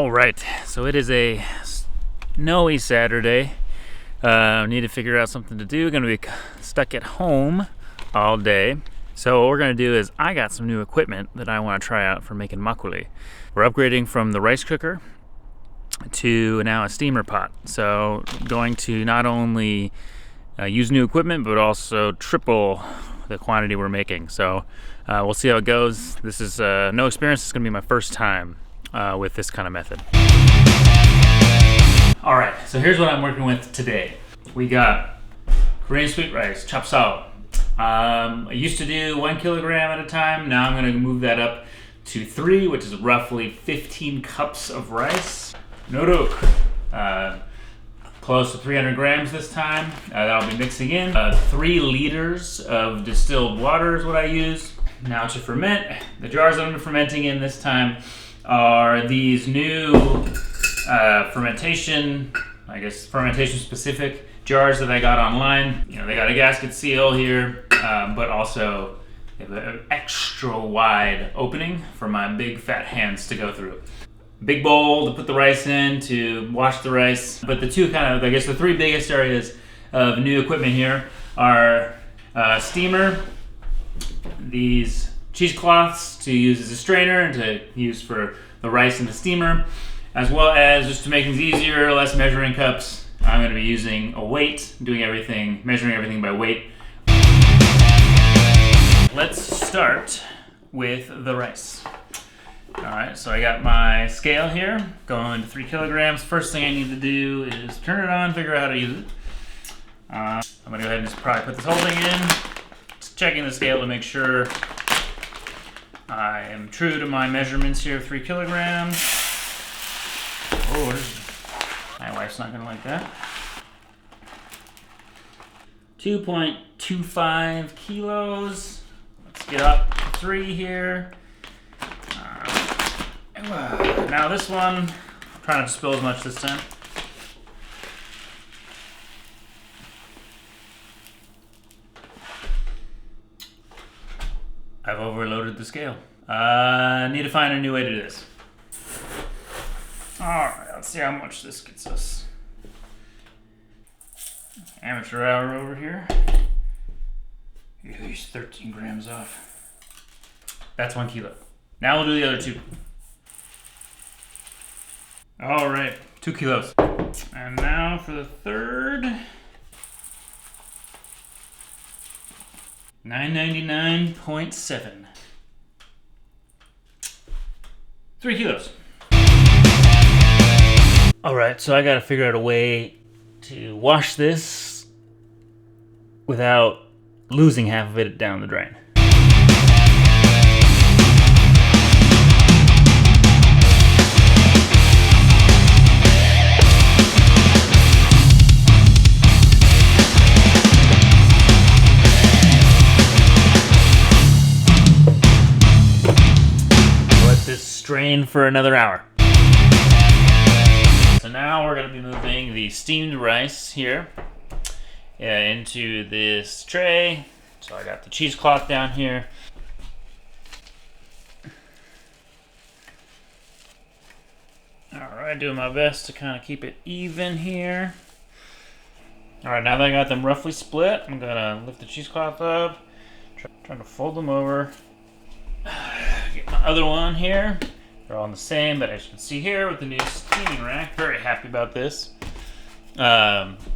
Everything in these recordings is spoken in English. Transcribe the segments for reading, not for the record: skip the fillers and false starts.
All right, so it is a snowy Saturday. Need to figure out something to do. Gonna be stuck at home all day. So what we're gonna do is I got some new equipment that I want to try out for making makgeolli. We're upgrading from the rice cooker to now a steamer pot. So going to not only use new equipment, but also triple the quantity we're making. So we'll see how it goes. This is no experience. It's gonna be my first time with this kind of method. All right, so here's what I'm working with today. We got Korean sweet rice, chop sao. I used to do 1 kilogram at a time. Now I'm gonna move that up to 3, which is roughly 15 cups of rice. Noruk, close to 300 grams this time. That I'll be mixing in. 3 liters of distilled water is what I use. Now to ferment, the jars that I'm fermenting in this time are these new fermentation specific jars that I got online. You know, they got a gasket seal here, but also they have an extra wide opening for my big fat hands to go through. Big bowl to put the rice in, to wash the rice. But the two the 3 biggest areas of new equipment here are steamer, these cheesecloths to use as a strainer and to use for the rice in the steamer, as well as, just to make things easier, less measuring cups, I'm going to be using a weight, measuring everything by weight. Let's start with the rice. Alright, so I got my scale here, going to 3 kilograms. First thing I need to do is turn it on, figure out how to use it. I'm going to go ahead and just probably put this whole thing in. Just checking the scale to make sure I am true to my measurements here of 3 kilograms. Oh, my wife's not going to like that. 2.25 kilos. Let's get up to 3 here. Now this one, I'm trying not to spill as much this time. I've overloaded the scale. I need to find a new way to do this. Alright, let's see how much this gets us. Amateur hour over here. He's 13 grams off. That's 1 kilo. Now we'll do the other 2. Alright, 2 kilos. And now for the third. 999.7. 3 kilos. Alright, so I gotta figure out a way to wash this without losing half of it down the drain. Strain for another hour. So now we're going to be moving the steamed rice here into this tray. So I got the cheesecloth down here. Alright, doing my best to kind of keep it even here. Alright, now that I got them roughly split, I'm going to lift the cheesecloth up, trying to fold them over. Get my other one here. They're all the same, but as you can see here with the new steaming rack, very happy about this.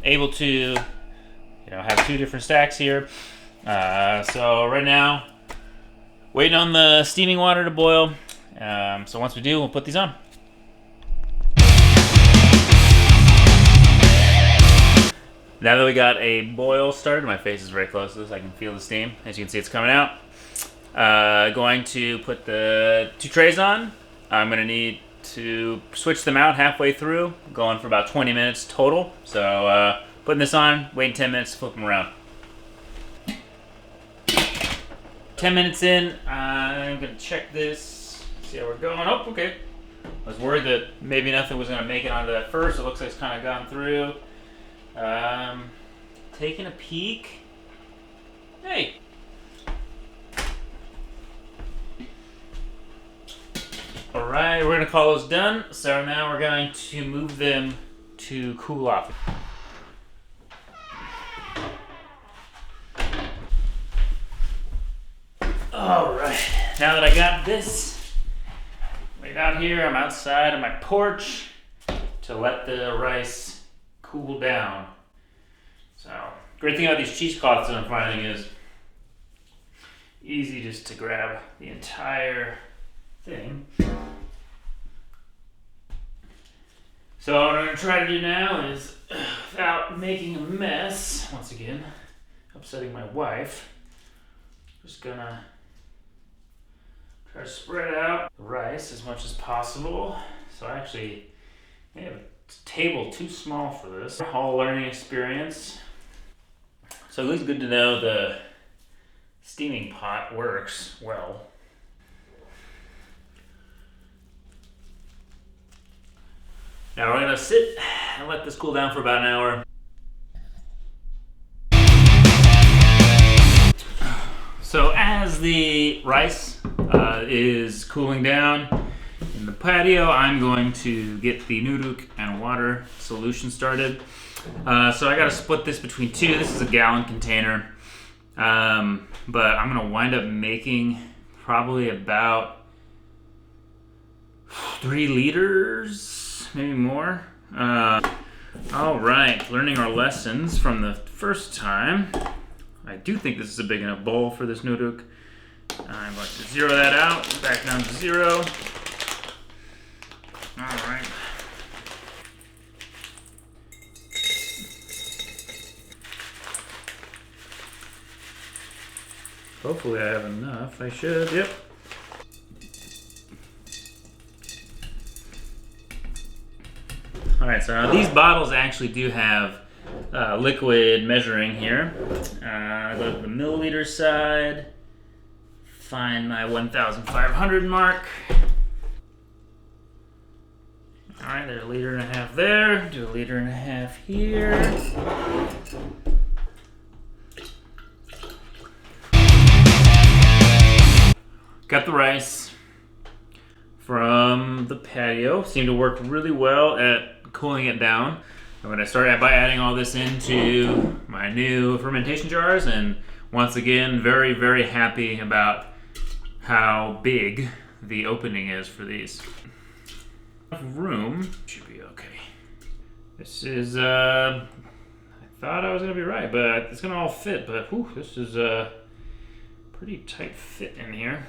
Able to, have 2 different stacks here. So right now, waiting on the steaming water to boil. So once we do, we'll put these on. Now that we got a boil started, my face is very close to this. I can feel the steam. As you can see, it's coming out. Going to put the 2 trays on. I'm going to need to switch them out halfway through, going for about 20 minutes total. So putting this on, waiting 10 minutes to flip them around. 10 minutes in, I'm going to check this, see how we're going. Oh, okay. I was worried that maybe nothing was going to make it onto that first. It looks like it's kind of gone through. Taking a peek. Hey. right, we're gonna call those done. So now we're going to move them to cool off. All right, now that I got this laid out here, I'm outside on my porch to let the rice cool down. So, great thing about these cheesecloths that I'm finding is easy just to grab the entire thing. So what I'm going to try to do now is, without making a mess, once again, upsetting my wife, just gonna try to spread out the rice as much as possible. So I actually have a table too small for this. Whole learning experience. So it's good to know the steaming pot works well. Now we're gonna sit and let this cool down for about an hour. So as the rice is cooling down in the patio, I'm going to get the nuduk and water solution started. So I gotta split this between two. This is a gallon container. But I'm gonna wind up making probably about 3 liters, maybe more. All right, learning our lessons from the first time. I do think this is a big enough bowl for this nuduk. I'm going to zero that out, back down to 0. All right. Hopefully I have enough. I should, yep. All right, so now these bottles actually do have liquid measuring here. I go to the milliliter side, find my 1,500 mark. All right, there's 1.5 liters there, do 1.5 liters here. Got the rice from the patio. Seemed to work really well at cooling it down. I'm going to start by adding all this into my new fermentation jars, and once again, very, very happy about how big the opening is for these. Room should be okay. This is, I thought I was going to be right, but it's going to all fit, but whew, this is a pretty tight fit in here.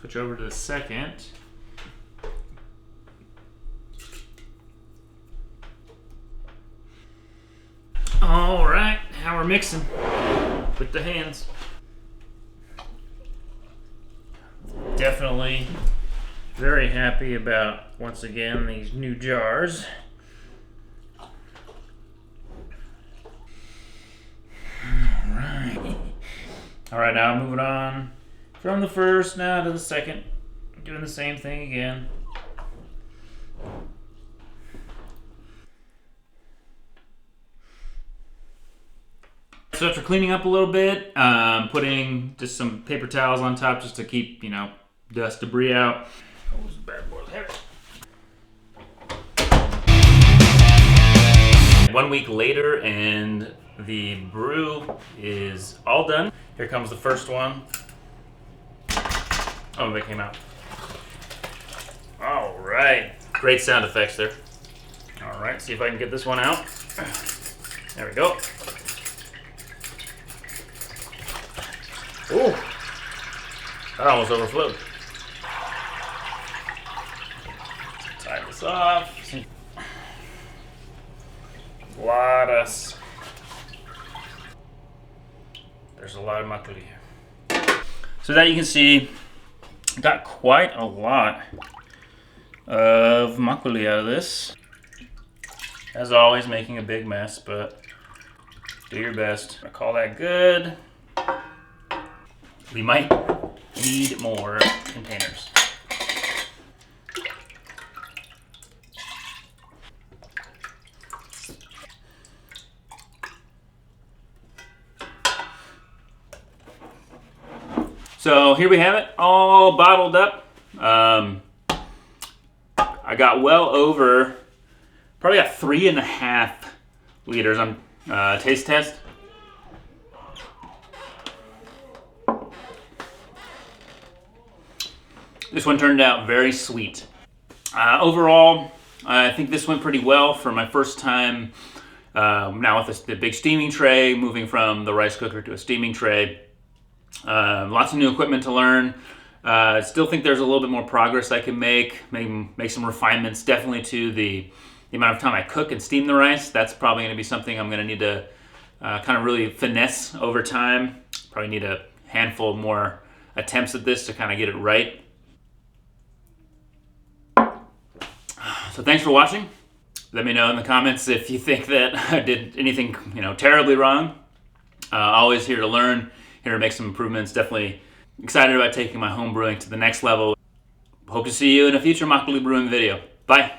Switch over to the second. All right, now we're mixing with the hands. Definitely very happy about, once again, these new jars. All right, now moving on from the first now to the second, doing the same thing again. So after cleaning up a little bit, putting just some paper towels on top just to keep, dust, debris out. Oh, this bad boy's heavy. 1 week later, and the brew is all done. Here comes the first one. Oh, they came out. All right. Great sound effects there. All right, see if I can get this one out. There we go. Ooh, that almost overflowed. Tie this off. There's a lot of makgeolli here. So that you can see, got quite a lot of makgeolli out of this. As always, making a big mess, but do your best. I call that good. We might need more containers. So here we have it, all bottled up. I got well over, probably got 3.5 liters on taste test. This one turned out very sweet. Overall, I think this went pretty well for my first time now with the big steaming tray, moving from the rice cooker to a steaming tray. Lots of new equipment to learn. Still think there's a little bit more progress I can make. Maybe make some refinements, definitely to the amount of time I cook and steam the rice. That's probably going to be something I'm going to need to kind of really finesse over time. Probably need a handful more attempts at this to kind of get it right. So thanks for watching. Let me know in the comments if you think that I did anything, terribly wrong. Always here to learn, here to make some improvements. Definitely excited about taking my home brewing to the next level. Hope to see you in a future Makgeolli brewing video. Bye.